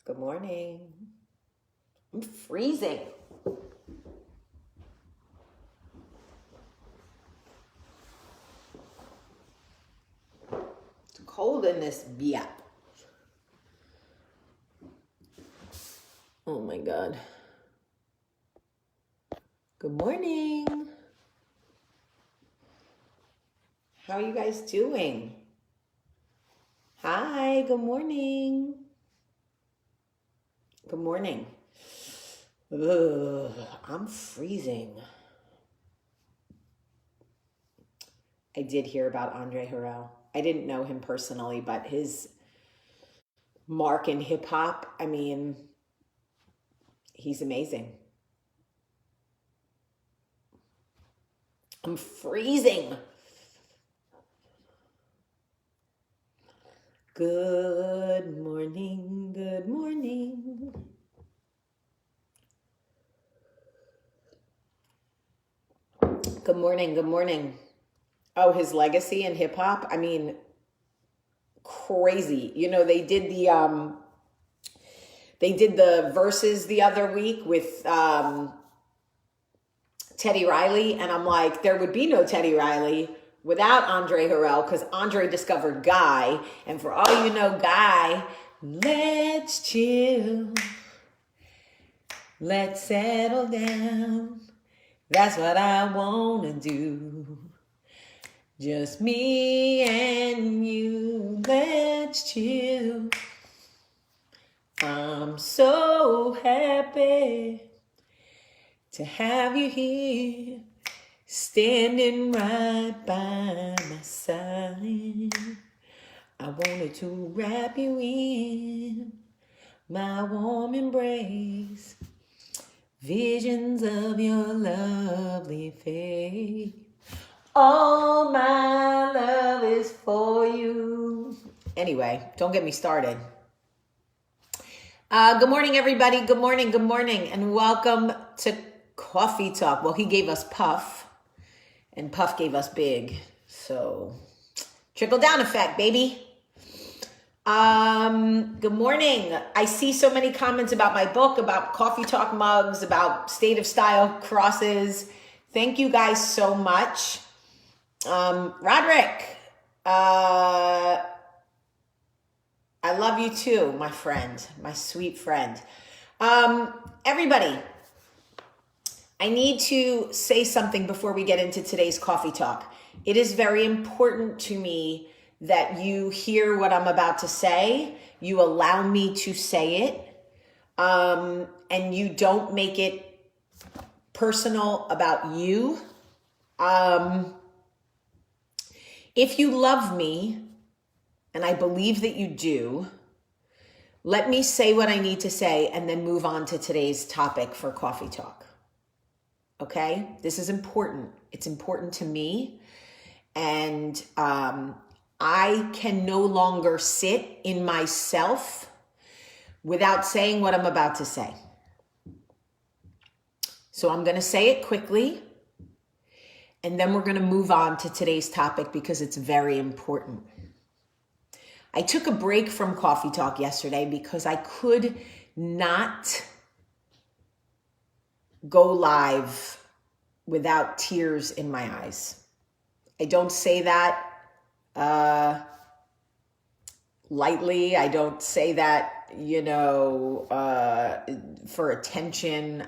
Good morning. I'm freezing. It's cold in this biap. Oh my God. Good morning. How are you guys doing? Hi, good morning. Good morning. Ugh, I'm freezing. I did hear about Andre Harrell. I didn't know him personally, but his mark in hip hop, I mean, he's amazing. I'm freezing. Good morning, good morning. Good morning, good morning. Oh, his legacy in hip hop, I mean, crazy. You know, they did the verses the other week with Teddy Riley, and I'm like, there would be no Teddy Riley without Andre Harrell, because Andre discovered Guy, and for all you know, Guy, let's chill, let's settle down, that's what I wanna do, just me and you, let's chill, I'm so happy to have you here, standing right by my side. I wanted to wrap you in my warm embrace. Visions of your lovely face. All my love is for you. Anyway, don't get me started. Good morning, everybody. Good morning, and welcome to Coffee Talk. Well, he gave us Puff, and Puff gave us Big. So, trickle down effect, baby. Good morning. I see so many comments about my book, about Coffee Talk mugs, about State of Style crosses. Thank you guys so much. Roderick, I love you too, my friend, my sweet friend. Everybody, I need to say something before we get into today's Coffee Talk. It is very important to me that you hear what I'm about to say, you allow me to say it, and you don't make it personal about you. If you love me, and I believe that you do, let me say what I need to say and then move on to today's topic for Coffee Talk. Okay? This is important. It's important to me. And I can no longer sit in myself without saying what I'm about to say. So I'm going to say it quickly, and then we're going to move on to today's topic because it's very important. I took a break from Coffee Talk yesterday because I could not go live without tears in my eyes. I don't say that lightly. I don't say that, for attention.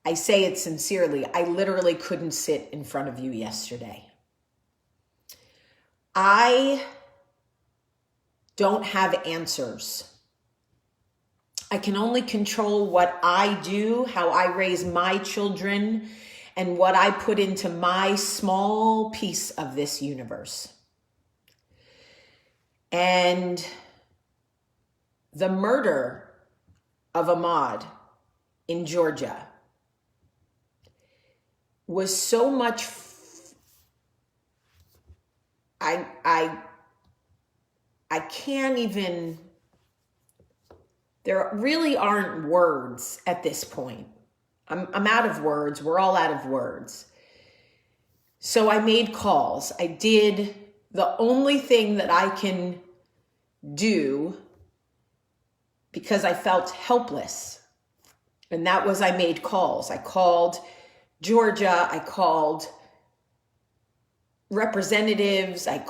I say it sincerely. I literally couldn't sit in front of you yesterday. I don't have answers. I can only control what I do, how I raise my children, and what I put into my small piece of this universe. And the murder of Ahmaud in Georgia was so much, I can't even, there really aren't words at this point. I'm out of words. We're all out of words. So I made calls. I did the only thing that I can do because I felt helpless. And that was, I made calls. I called Georgia. I called representatives. I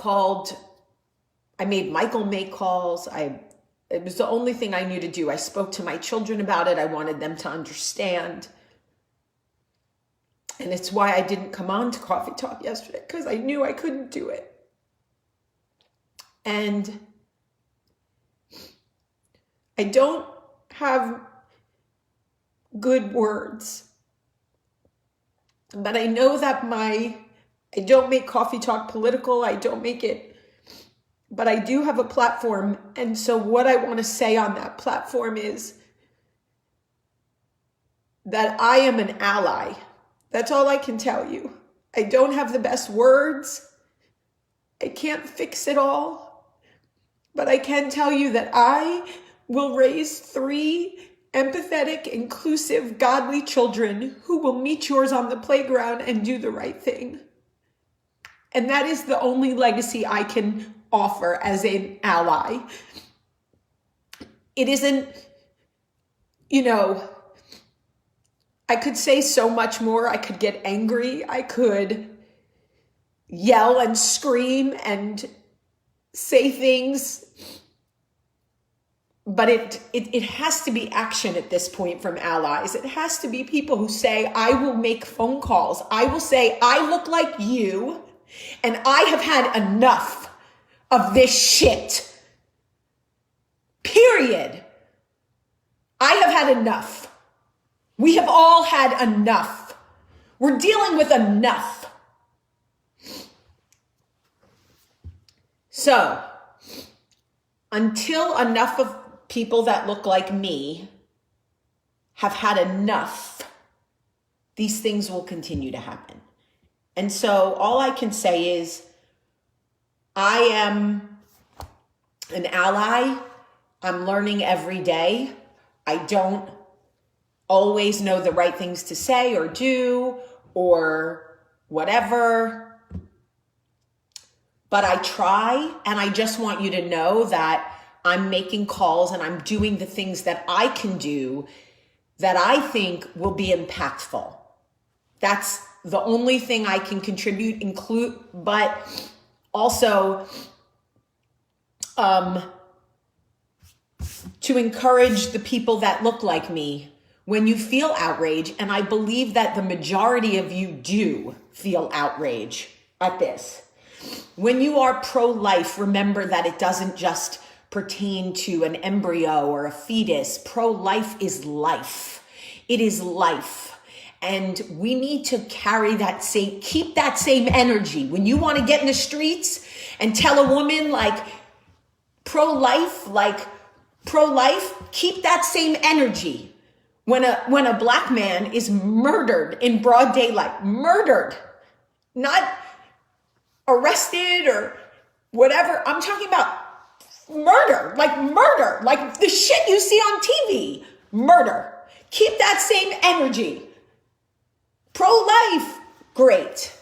made Michael make calls. It was the only thing I knew to do. I spoke to my children about it. I wanted them to understand. And it's why I didn't come on to Coffee Talk yesterday, because I knew I couldn't do it. And I don't have good words, but I know that I don't make Coffee Talk political. I don't make it, but I do have a platform. And so what I want to say on that platform is that I am an ally. That's all I can tell you. I don't have the best words. I can't fix it all. But I can tell you that I will raise 3 empathetic, inclusive, godly children who will meet yours on the playground and do the right thing. And that is the only legacy I can offer as an ally. It isn't, I could say so much more. I could get angry. I could yell and scream and say things, but it has to be action at this point from allies. It has to be people who say, I will make phone calls. I will say, I look like you, and I have had enough of this shit. Period. I have had enough. We have all had enough. We're dealing with enough. So, until enough of people that look like me have had enough, these things will continue to happen. And so all I can say is I am an ally. I'm learning every day. I don't always know the right things to say or do or whatever. But I try, and I just want you to know that I'm making calls and I'm doing the things that I can do that I think will be impactful. That's the only thing I can contribute, but also to encourage the people that look like me when you feel outrage. And I believe that the majority of you do feel outrage at this. When you are pro-life, remember that it doesn't just pertain to an embryo or a fetus. Pro-life is life. It is life. And we need to keep that same energy. When you want to get in the streets and tell a woman pro-life, keep that same energy. When a black man is murdered in broad daylight, not arrested or whatever. I'm talking about murder, like the shit you see on TV, murder. Keep that same energy. Pro-life, great.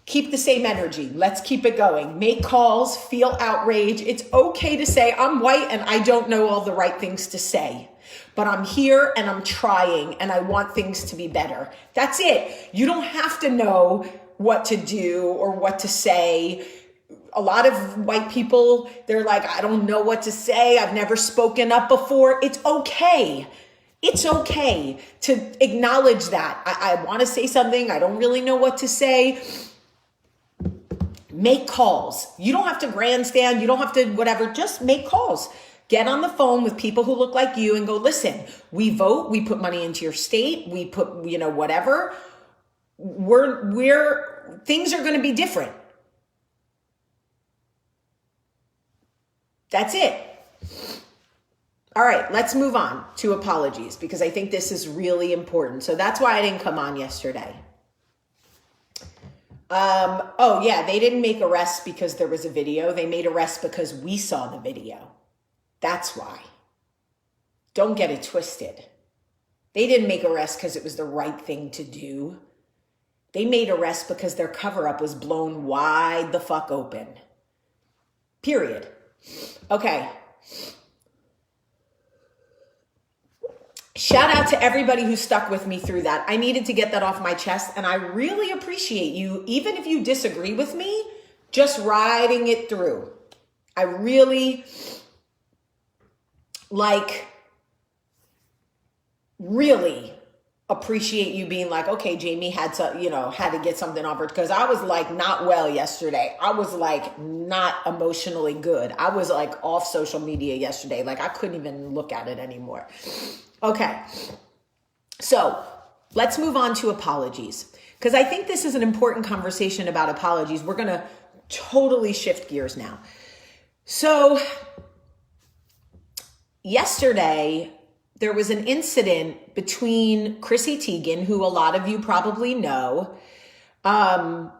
Keep the same energy. Let's keep it going. Make calls, feel outrage. It's okay to say, I'm white and I don't know all the right things to say, but I'm here and I'm trying and I want things to be better. That's it. You don't have to know what to do or what to say. A lot of white people, they're like, I don't know what to say. I've never spoken up before. It's okay. It's okay to acknowledge that. I want to say something. I don't really know what to say. Make calls. You don't have to grandstand. You don't have to whatever. Just make calls. Get on the phone with people who look like you and go, listen, we vote. We put money into your state. We put, whatever. Things are going to be different. That's it. All right, let's move on to apologies because I think this is really important. So that's why I didn't come on yesterday. Oh yeah, they didn't make arrests because there was a video. They made arrests because we saw the video. That's why. Don't get it twisted. They didn't make arrests because it was the right thing to do. They made arrests because their cover-up was blown wide the fuck open. Period. Okay. shout out to everybody who stuck with me through that. I needed to get that off my chest, and I really appreciate you, even if you disagree with me, just riding it through. I really really appreciate you being like, okay, Jamie had to get something off her, because I was like not well yesterday. I was like not emotionally good. I was like off social media yesterday. Like I couldn't even look at it anymore. Okay. So let's move on to apologies, because I think this is an important conversation about apologies. We're going to totally shift gears now. So yesterday, there was an incident between Chrissy Teigen, who a lot of you probably know, and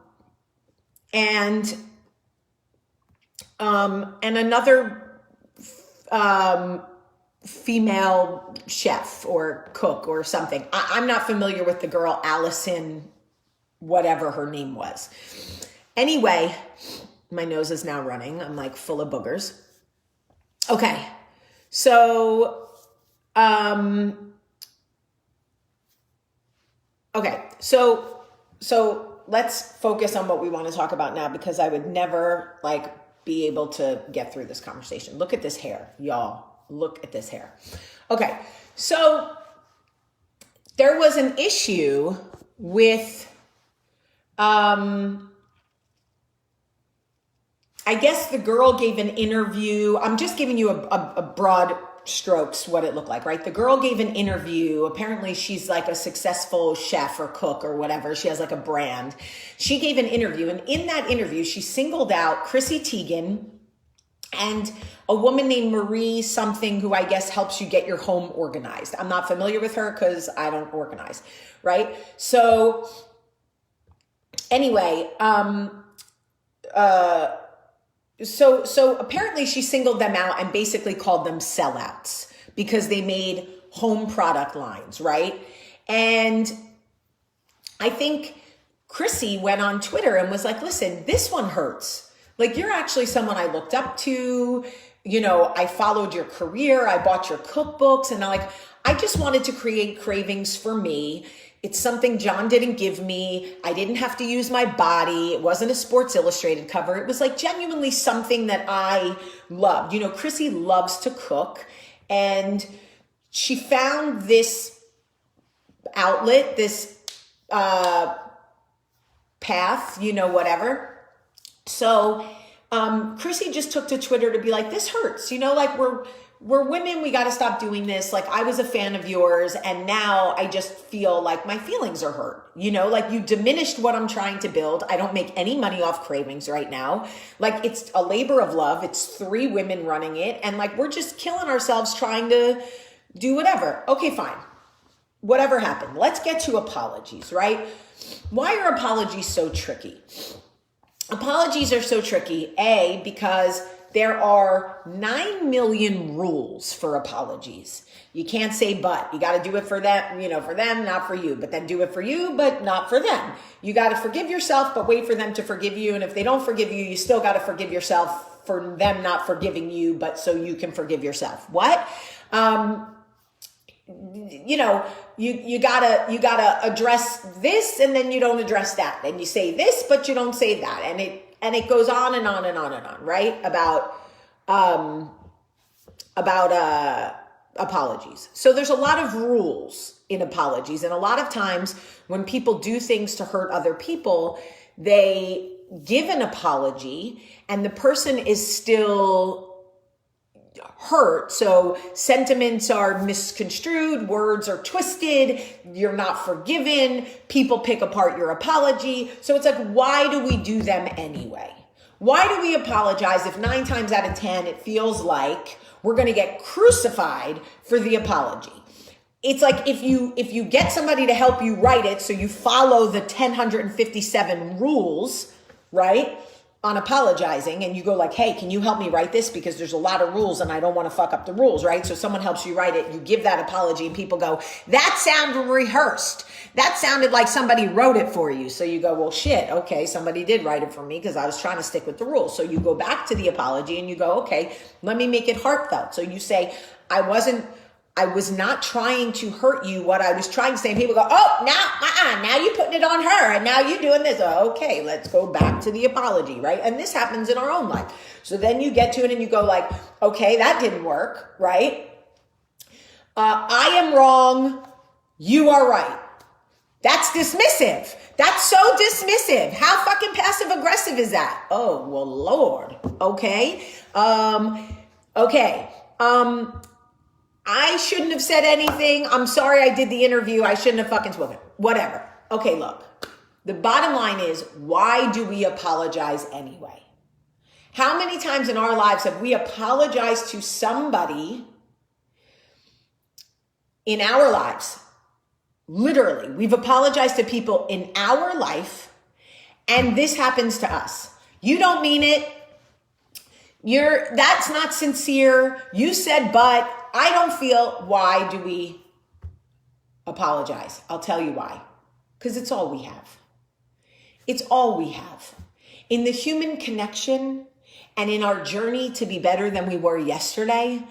another female chef or cook or something. I'm not familiar with the girl, Allison, whatever her name was. Anyway, my nose is now running. I'm like full of boogers. Okay, so so let's focus on what we want to talk about now, because I would never be able to get through this conversation. Look at this hair, y'all. Look at this hair. Okay. So there was an issue with, I guess the girl gave an interview. I'm just giving you a broad strokes what it looked like, right? The girl gave an interview. Apparently she's like a successful chef or cook or whatever. She has like a brand. She gave an interview, and in that interview, she singled out Chrissy Teigen and a woman named Marie something, who I guess helps you get your home organized. I'm not familiar with her because I don't organize, right? So anyway, So apparently she singled them out and basically called them sellouts because they made home product lines, right? And I think Chrissy went on Twitter and was like, listen, this one hurts. Like, you're actually someone I looked up to. You know, I followed your career. I bought your cookbooks, and I just wanted to create cravings for me. It's something John didn't give me. I didn't have to use my body. It wasn't a Sports Illustrated cover. It was like genuinely something that I loved. You know, Chrissy loves to cook, and she found this outlet, this path, whatever. So Chrissy just took to Twitter to be like, this hurts, like we're women, we got to stop doing this. Like, I was a fan of yours, and now I just feel like my feelings are hurt. Like, you diminished what I'm trying to build. I don't make any money off cravings right now. Like, it's a labor of love. It's 3 women running it, and we're just killing ourselves trying to do whatever. Okay, fine. Whatever happened. Let's get to apologies, right? Why are apologies so tricky? Apologies are so tricky, because there are 9 million rules for apologies. You can't say but. You got to do it for them, for them, not for you. But then do it for you, but not for them. You got to forgive yourself, but wait for them to forgive you. And if they don't forgive you, you still got to forgive yourself for them not forgiving you, but so you can forgive yourself. What? You gotta address this, and then you don't address that. And you say this, but you don't say that. And it goes on and on and on and on, right? About apologies. So there's a lot of rules in apologies. And a lot of times when people do things to hurt other people, they give an apology and the person is still hurt. So sentiments are misconstrued, words are twisted, you're not forgiven, people pick apart your apology. So it's like, why do we do them anyway? Why do we apologize if 9 times out of 10 it feels like we're going to get crucified for the apology? It's like if you get somebody to help you write it, so you follow the 1,057 rules, right, on apologizing, and you go like, hey, can you help me write this? Because there's a lot of rules and I don't want to fuck up the rules, right? So someone helps you write it, you give that apology, and people go, that sounded rehearsed. That sounded like somebody wrote it for you. So you go, well, shit, okay, somebody did write it for me because I was trying to stick with the rules. So you go back to the apology and you go, okay, let me make it heartfelt. So you say, I wasn't I was not trying to hurt you. What I was trying to say, and people go, oh, now you're putting it on her, and now you're doing this. Okay, let's go back to the apology, right? And this happens in our own life. So then you get to it and you go like, okay, that didn't work, right? I am wrong. You are right. That's dismissive. That's so dismissive. How fucking passive aggressive is that? Oh, well, Lord. Okay. Okay. I shouldn't have said anything. I'm sorry I did the interview. I shouldn't have fucking spoken. Whatever. Okay, look. The bottom line is, why do we apologize anyway? How many times in our lives have we apologized to somebody in our lives? Literally, we've apologized to people in our life, and this happens to us. You don't mean it. That's not sincere. You said, but I don't feel. Why do we apologize? I'll tell you why. Because it's all we have. It's all we have. In the human connection and in our journey to be better than we were yesterday,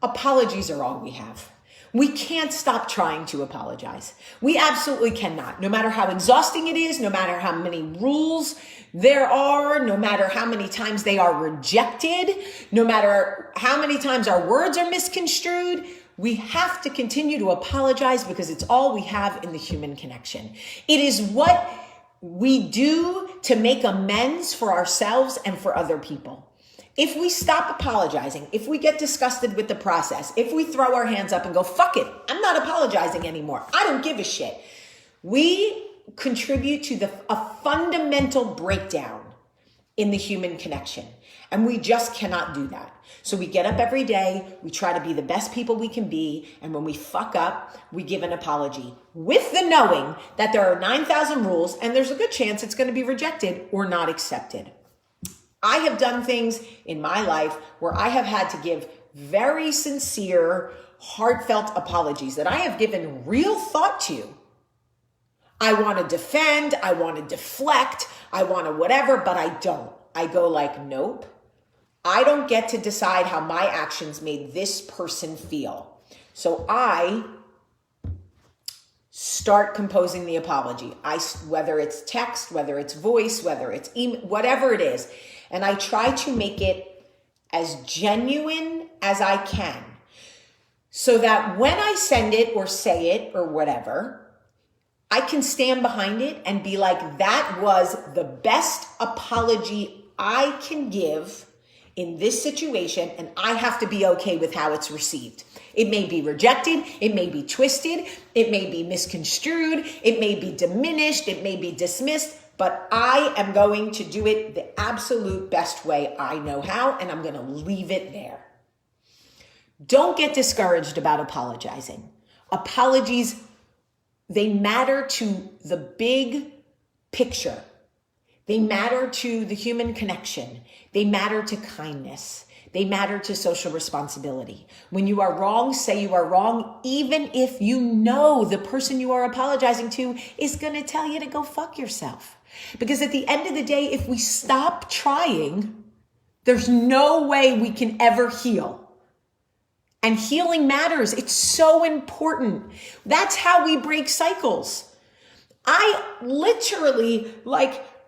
apologies are all we have. We can't stop trying to apologize. We absolutely cannot. No matter how exhausting it is, no matter how many rules there are, no matter how many times they are rejected, no matter how many times our words are misconstrued, we have to continue to apologize because it's all we have in the human connection. It is what we do to make amends for ourselves and for other people. If we stop apologizing, if we get disgusted with the process, if we throw our hands up and go, fuck it, I'm not apologizing anymore, I don't give a shit, we contribute to a fundamental breakdown in the human connection. And we just cannot do that. So we get up every day, we try to be the best people we can be, and when we fuck up, we give an apology with the knowing that there are 9,000 rules and there's a good chance it's going to be rejected or not accepted. I have done things in my life where I have had to give very sincere, heartfelt apologies that I have given real thought to. I want to defend, I want to deflect, I want to whatever, but I don't. I go like, nope. I don't get to decide how my actions made this person feel. So I start composing the apology. Whether it's text, whether it's voice, whether it's email, whatever it is. And I try to make it as genuine as I can so that when I send it or say it or whatever, I can stand behind it and be like, that was the best apology I can give in this situation, and I have to be okay with how it's received. It may be rejected, it may be twisted, it may be misconstrued, it may be diminished, it may be dismissed, but I am going to do it the absolute best way I know how, and I'm going to leave it there. Don't get discouraged about apologizing. Apologies, they matter to the big picture. They matter to the human connection. They matter to kindness. They matter to social responsibility. When you are wrong, say you are wrong, even if you know the person you are apologizing to is going to tell you to go fuck yourself. Because at the end of the day, if we stop trying, there's no way we can ever heal. And healing matters. It's so important. That's how we break cycles. I literally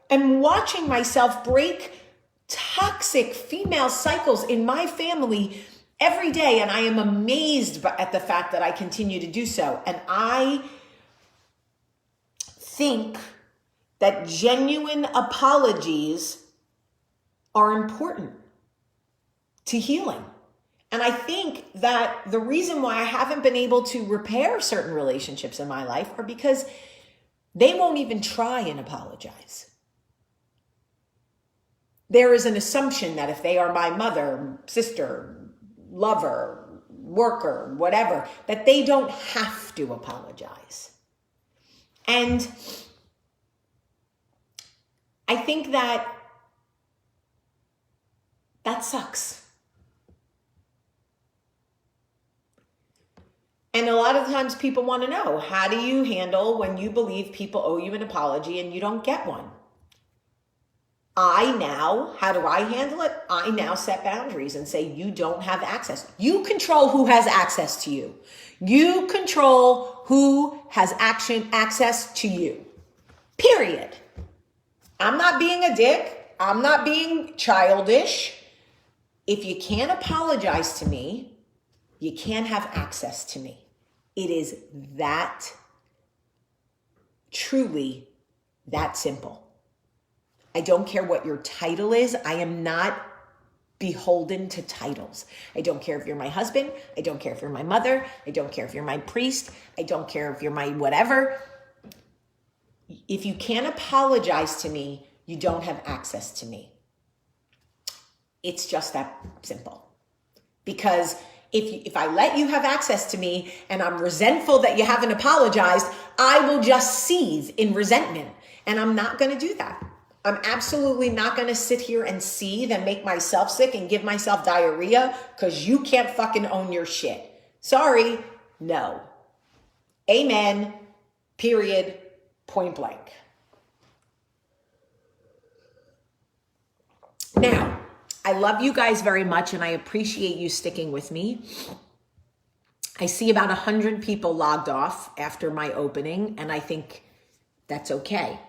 am watching myself break toxic female cycles in my family every day. And I am amazed at the fact that I continue to do so. And I think that genuine apologies are important to healing. And I think that the reason why I haven't been able to repair certain relationships in my life are because they won't even try and apologize. There is an assumption that if they are my mother, sister, lover, worker, whatever, that they don't have to apologize. And I think that sucks. And a lot of times people want to know, how do you handle when you believe people owe you an apology and you don't get one? how do I handle it? I now set boundaries and say, you don't have access. You control who has access to you. You control who has access to you. Period. I'm not being a dick. I'm not being childish. If you can't apologize to me, you can't have access to me. It is that, truly that simple. I don't care what your title is. I am not beholden to titles. I don't care if you're my husband. I don't care if you're my mother. I don't care if you're my priest. I don't care if you're my whatever. If you can't apologize to me, you don't have access to me. It's just that simple. Because if I let you have access to me and I'm resentful that you haven't apologized, I will just seethe in resentment. And I'm not going to do that. I'm absolutely not going to sit here and seethe and make myself sick and give myself diarrhea because you can't fucking own your shit. Sorry, no. Amen. Period. Point blank. Now, I love you guys very much and I appreciate you sticking with me. I see about 100 people logged off after my opening, and I think that's okay.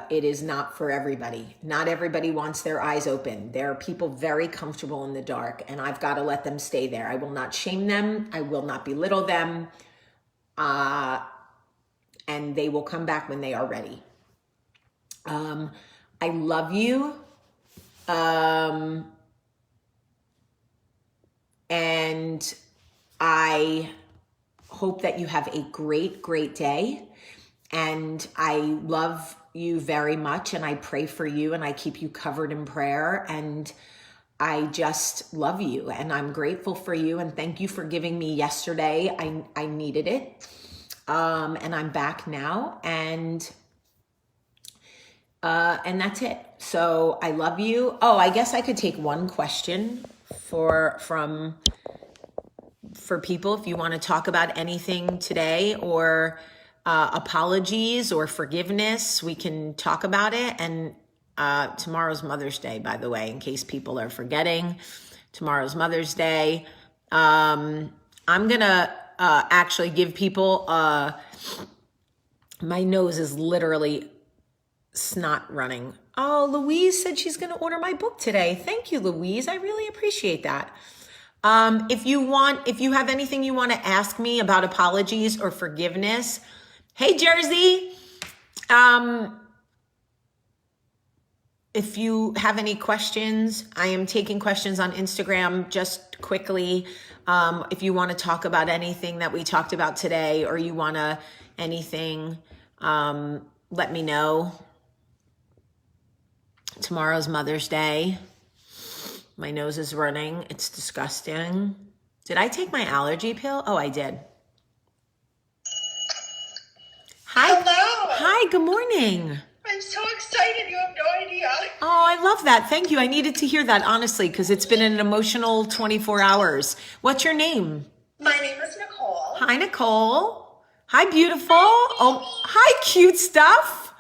It is not for everybody. Not everybody wants their eyes open. There are people very comfortable in the dark, and I've got to let them stay there. I will not shame them. I will not belittle them. And they will come back when they are ready. I love you. And I hope that you have a great, great day. And I love you very much. And I pray for you and I keep you covered in prayer. And I just love you and I'm grateful for you. And thank you for giving me yesterday. I needed it. And I'm back now. And that's it. So I love you. Oh, I guess I could take one question for people if you want to talk about anything today, or apologies or forgiveness. We can talk about it. And tomorrow's Mother's Day, by the way, in case people are forgetting. Tomorrow's Mother's Day. I'm gonna actually give people my nose is literally snot running. Oh, Louise said she's going to order my book today. Thank you, Louise. I really appreciate that. If you have anything you want to ask me about apologies or forgiveness, hey, Jersey. If you have any questions, I am taking questions on Instagram just quickly. If you want to talk about anything that we talked about today, or you want to anything, let me know. Tomorrow's Mother's Day. My nose is running. It's disgusting. Did I take my allergy pill? Oh, I did. Hi. Hello. Hi, good morning. I'm so excited. You have no idea. Oh, I love that. Thank you. I needed to hear that, honestly, because it's been an emotional 24 hours. What's your name? My name is Nicole. Hi, Nicole. Hi, beautiful. Oh, hi, cute stuff.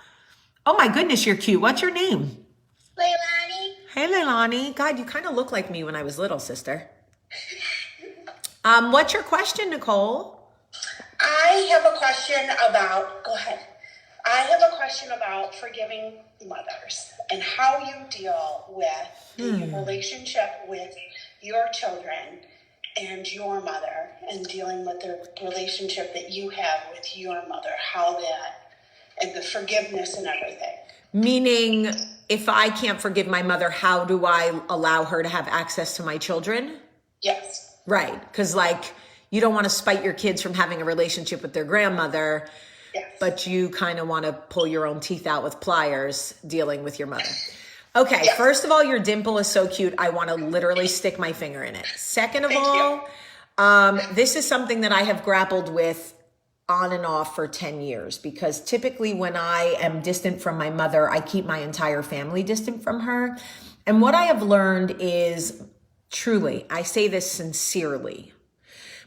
Oh, my goodness, you're cute. What's your name? Leilani. Hey, Leilani. God, you kind of look like me when I was little, sister. What's your question, Nicole? I have a question about, go ahead. I have a question about forgiving mothers and how you deal with the relationship with your children and your mother, and dealing with the relationship that you have with your mother, how that, and the forgiveness and everything. Meaning, if I can't forgive my mother, how do I allow her to have access to my children? Yes. Right. Because, like, you don't want to spite your kids from having a relationship with their grandmother, Yes. but you kind of want to pull your own teeth out with pliers dealing with your mother. Okay. Yes. First of all, your dimple is so cute. I want to literally stick my finger in it. Second of all, this is something that I have grappled with on and off for 10 years, because typically when I am distant from my mother, I keep my entire family distant from her. And what I have learned is, truly, I say this sincerely,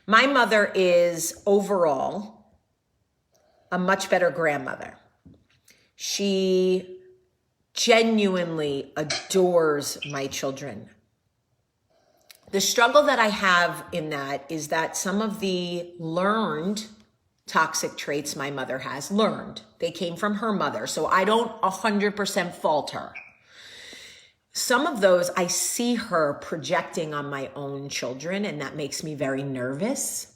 my mother is overall a much better grandmother. She genuinely adores my children. The struggle that I have in that is that some of the learned toxic traits my mother has learned, they came from her mother. So I don't 100% fault her. Some of those I see her projecting on my own children, and that makes me very nervous.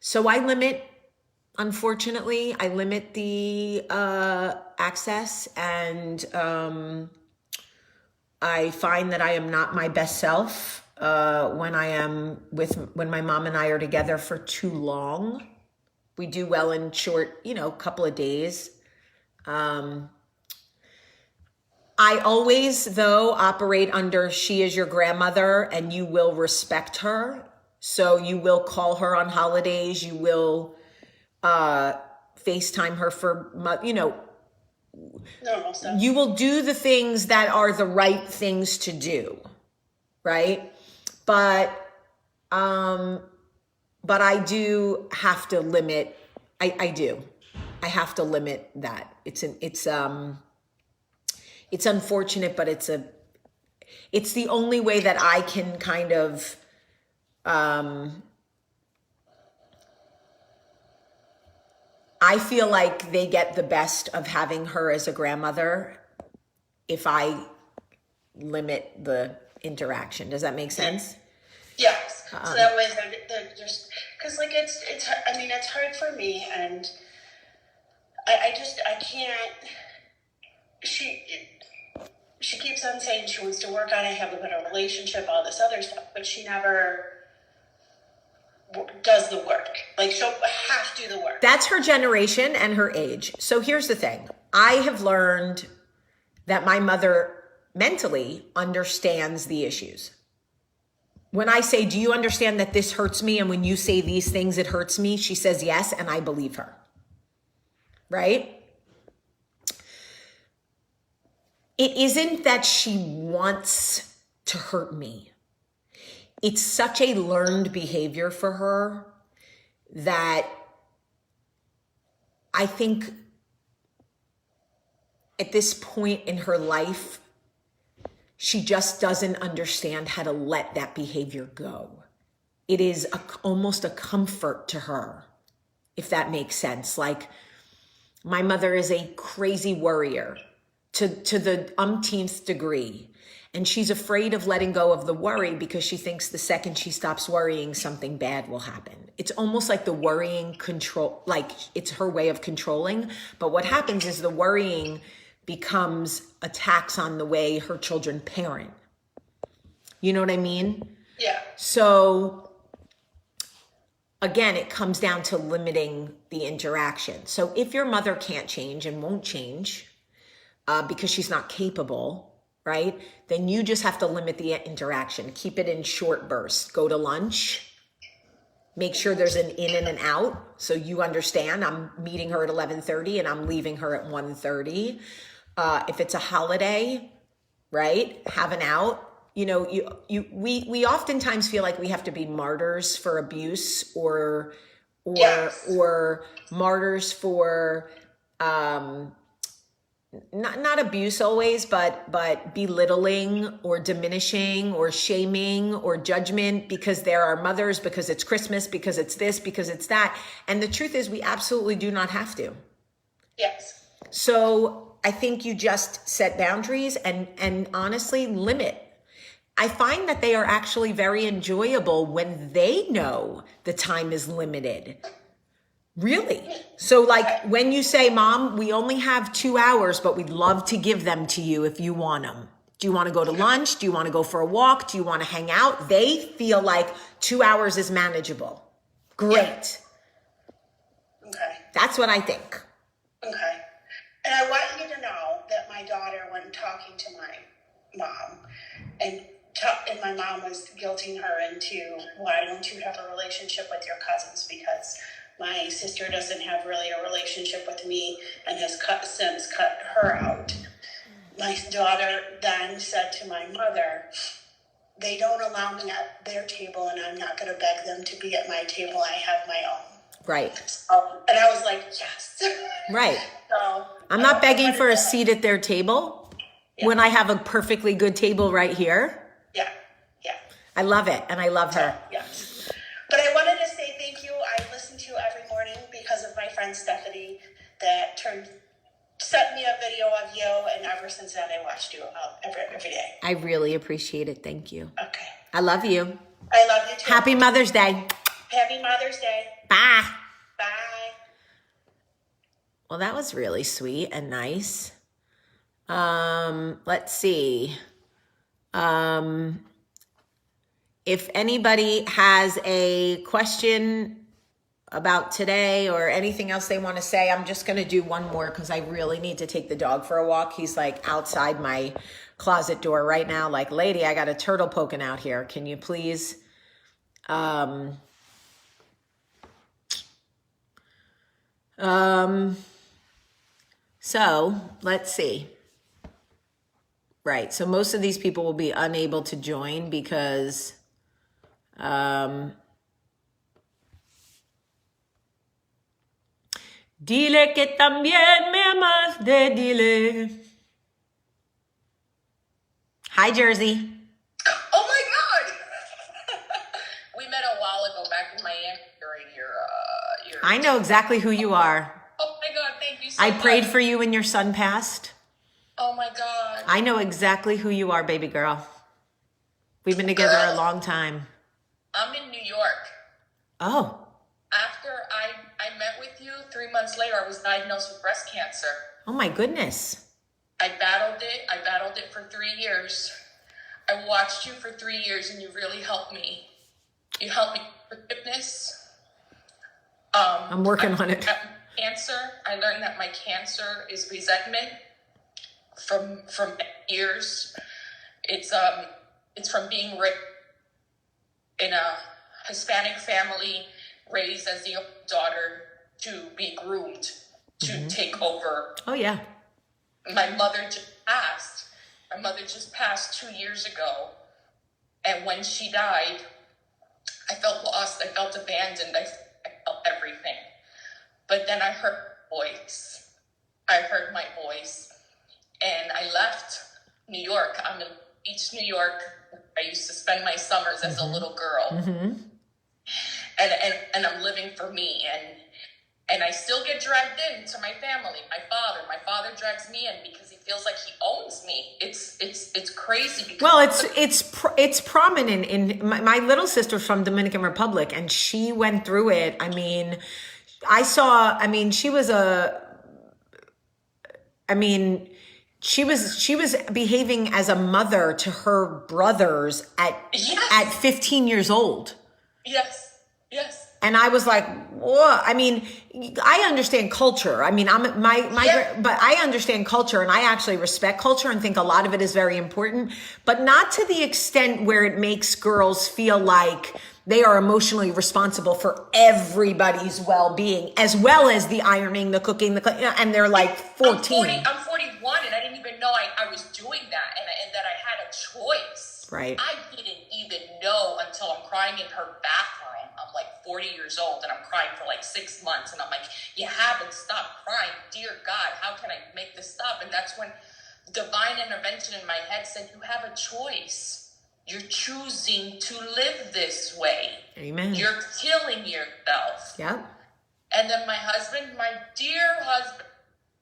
So I limit, unfortunately, I limit the access, and I find that I am not my best self when my mom and I are together for too long. We do well in short, couple of days. I always, though, operate under she is your grandmother and you will respect her. So you will call her on holidays. You will FaceTime her for, you will do the things that are the right things to do, right? But I do have to limit. I do. I have to limit that. It's unfortunate, but it's the only way that I can kind of I feel like they get the best of having her as a grandmother if I limit the interaction. Does that make sense? Yes. So that way they're just, because like it's hard for me, and I can't. She keeps on saying she wants to work on it, have a better relationship, all this other stuff, but she never does the work. Like, she'll have to do the work. That's her generation and her age. So here's the thing. I have learned that my mother mentally understands the issues. When I say, do you understand that this hurts me? And when you say these things, it hurts me. She says yes, and I believe her. Right? It isn't that she wants to hurt me. It's such a learned behavior for her that I think at this point in her life, she just doesn't understand how to let that behavior go. It is almost a comfort to her, if that makes sense. Like, my mother is a crazy worrier to the umpteenth degree. And she's afraid of letting go of the worry because she thinks the second she stops worrying, something bad will happen. It's almost like the worrying control, like it's her way of controlling. But what happens is the worrying becomes a tax on the way her children parent. You know what I mean? Yeah. So again, it comes down to limiting the interaction. So if your mother can't change and won't change because she's not capable, right? Then you just have to limit the interaction. Keep it in short bursts. Go to lunch. Make sure there's an in and an out. So you understand I'm meeting her at 11:30 and I'm leaving her at 1:30. If it's a holiday, right? Have an out. We oftentimes feel like we have to be martyrs for abuse or martyrs for, not abuse always, but belittling or diminishing or shaming or judgment because there are mothers, because it's Christmas, because it's this, because it's that. And the truth is we absolutely do not have to. Yes. So I think you just set boundaries and honestly limit. I find that they are actually very enjoyable when they know the time is limited. Really? So like when you say, Mom, we only have 2 hours, but we'd love to give them to you if you want them. Do you want to go to lunch? Do you want to go for a walk? Do you want to hang out? They feel like 2 hours is manageable. Great. Okay. That's what I think. Okay. And I want you to know that my daughter went talking to my mom and my mom was guilting her into, why don't you have a relationship with your cousins? Because my sister doesn't have really a relationship with me and has since cut her out. My daughter then said to my mother, they don't allow me at their table and I'm not going to beg them to be at my table. I have my own. Right. And I was like, yes. Right. So I'm not begging for a seat at their table when I have a perfectly good table right here. Yeah, yeah. I love it, and I love her. Yeah. But I wanted to say thank you. I listen to you every morning because of my friend Stephanie that sent me a video of you, and ever since then I watched you every day. I really appreciate it. Thank you. Okay. I love you. I love you too. Happy Mother's Day. Happy Mother's Day. Bye. Bye. Well, that was really sweet and nice. Let's see. If anybody has a question about today or anything else they want to say, I'm just going to do one more because I really need to take the dog for a walk. He's like outside my closet door right now. Like, lady, I got a turtle poking out here. Can you please? So let's see. Right. So most of these people will be unable to join because, dile que también me amas de dile. Hi, Jersey. Oh my God! We met a while ago back in Miami during your. I know exactly who you are. Oh my God! Thank you so I much. prayed for you when your son passed. Oh my God! I know exactly who you are, baby girl. We've been together a long time. I'm in New York. Oh. After I met with you, 3 months later, I was diagnosed with breast cancer. Oh my goodness. I battled it. I battled it for 3 years. I watched you for 3 years, and you really helped me. You helped me with forgiveness. I'm working on it. Cancer. I learned that my cancer is resentment from years. It's from being raised in a Hispanic family, raised as the daughter to be groomed to take over. Oh yeah. My mother just passed. My mother just passed 2 years ago, and when she died, I felt lost. I felt abandoned. I felt everything. But then I heard her voice. I heard my voice, and I left New York. I'm in Beach, New York. I used to spend my summers as a little girl, and I'm living for me. And I still get dragged into my family. My father drags me in because he feels like he owns me. It's crazy. Because well, it's prominent in my little sister's from Dominican Republic, and she went through it. I mean, she was behaving as a mother to her brothers at 15 years old. Yes. And I was like, whoa. I mean, I understand culture. I mean, but I understand culture, and I actually respect culture and think a lot of it is very important, but not to the extent where it makes girls feel like they are emotionally responsible for everybody's well-being, as well as the ironing, the cooking, and they're like 14. I'm 41, and I didn't even know I was doing that, and that I had a choice. Right. I didn't even know until I'm crying in her bathroom. I'm like 40 years old, and I'm crying for like 6 months, and I'm like, you haven't stopped crying. Dear God, how can I make this stop? And that's when divine intervention in my head said, you have a choice. You're choosing to live this way. Amen. You're killing yourself. Yeah. And then my husband, my dear husband,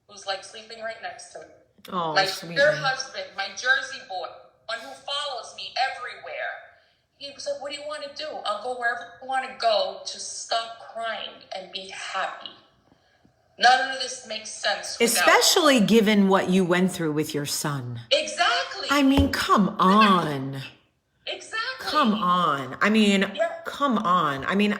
who's like sleeping right next to me. Oh, my sweet dear man. husband, my Jersey boy, one who follows me everywhere. He was like, what do you want to do? I'll go wherever you want to go to stop crying and be happy. None of this makes sense. Especially given what you went through with your son. Exactly. I mean, come on. Exactly. Come on. I mean, come on. I mean,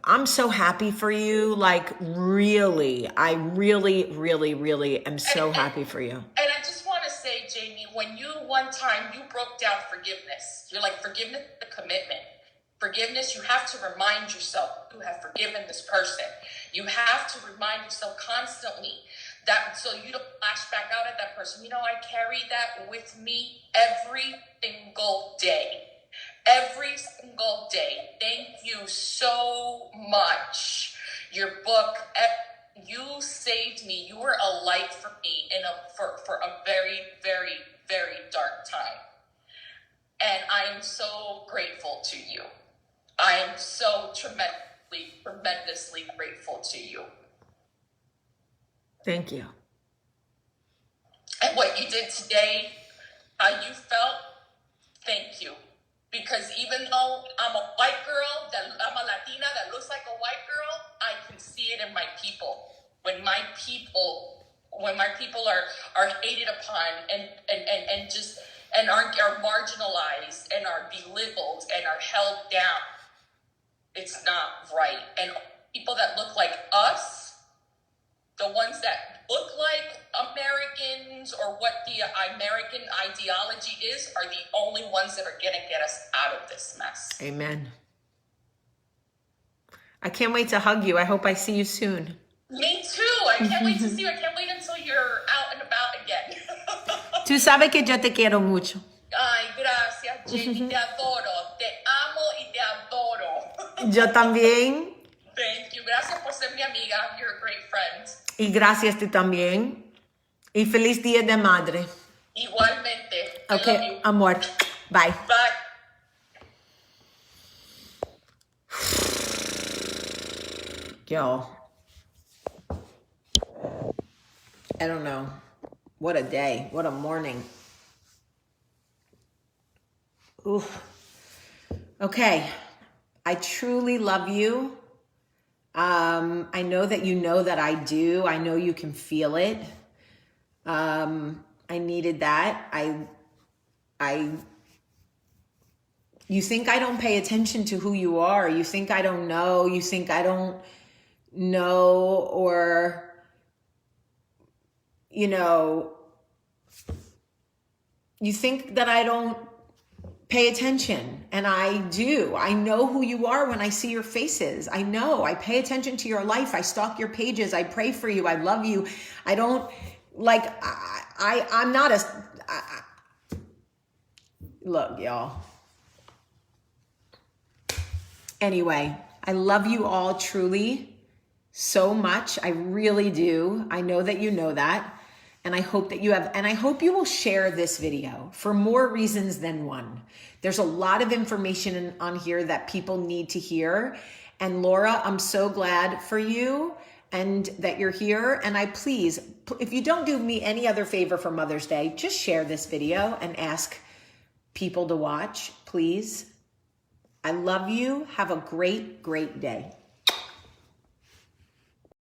I'm so happy for you. Like, really, I really, really, really am so happy for you. And I just want to say, Jamie, when you one time, you broke down forgiveness. You're like, forgiveness is a commitment. Forgiveness, you have to remind yourself you have forgiven this person. You have to remind yourself constantly that so you don't flash back out at that person. You know, I carry that with me every single day. every single day. Thank you so much. Your book, you saved me. You were a light for me for a very, very, very dark time. And I am so grateful to you. I am so tremendously grateful to you. Thank you. And what you did today, how you felt, thank you. Because even though I'm a white girl, I'm a Latina that looks like a white girl, I can see it in my people. When my people are hated upon and are marginalized and are belittled and are held down, it's not right. And people that look like us, the ones that look like Americans or what the American ideology is, are the only ones that are going to get us out of this mess. Amen. I can't wait to hug you. I hope I see you soon. Me too. I can't wait to see you. I can't wait until you're out and about again. Tú sabes que yo te quiero mucho. Ay, gracias, Jenny. Te adoro. Te amo y te adoro. Yo también. Thank you. Gracias por ser mi amiga. You're a great friend. Y gracias tú también. Y feliz Día de Madre. Igualmente. I love Okay, you. amor. Bye. Bye. Yo. I don't know. What a day. What a morning. Oof. Okay. I truly love you. I know that you know that I do. I know you can feel it. I needed that. You think I don't pay attention to who you are. You think I don't know. You think I don't know, or, you know, you think that I don't pay attention, and I do. I know who you are when I see your faces. I know. I pay attention to your life. I stalk your pages. I pray for you. I love you. I don't, like, I'm not look, y'all. Anyway, I love you all truly so much. I really do. I know that you know that. And I hope that you have, and I hope you will share this video for more reasons than one. There's a lot of information on here that people need to hear. And Laura, I'm so glad for you and that you're here. And I please, if you don't do me any other favor for Mother's Day, just share this video and ask people to watch, please. I love you. Have a great, great day.